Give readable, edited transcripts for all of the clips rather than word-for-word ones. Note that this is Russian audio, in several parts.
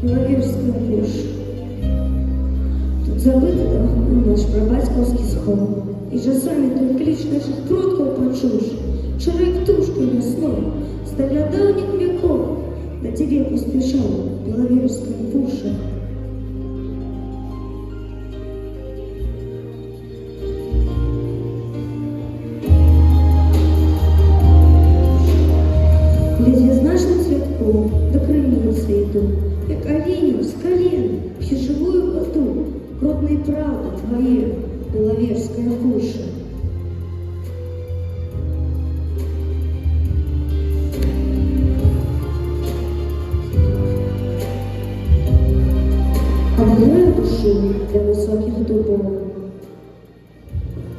Беловежская пуша. Тут забыты давно наш прабацькаўскі сход, і часамі той кліч наших продкаў пачуш, шарай птушкой вясной, з даўніх веков на тебе поспешала Беловежская пуша. Глядя з нашим цвятком до крыніцы іду, як оленю з колен, п'ю живую воду, родной правды твоей, Беловежская пуша. Обограю душу для высоких дубов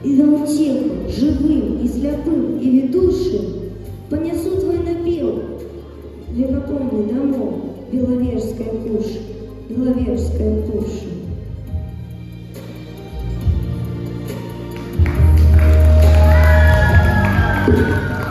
и на утеху живым и слепым и ведущим понесу твой напев для напомни домов, Беловежская пуша, Беловежская пуша.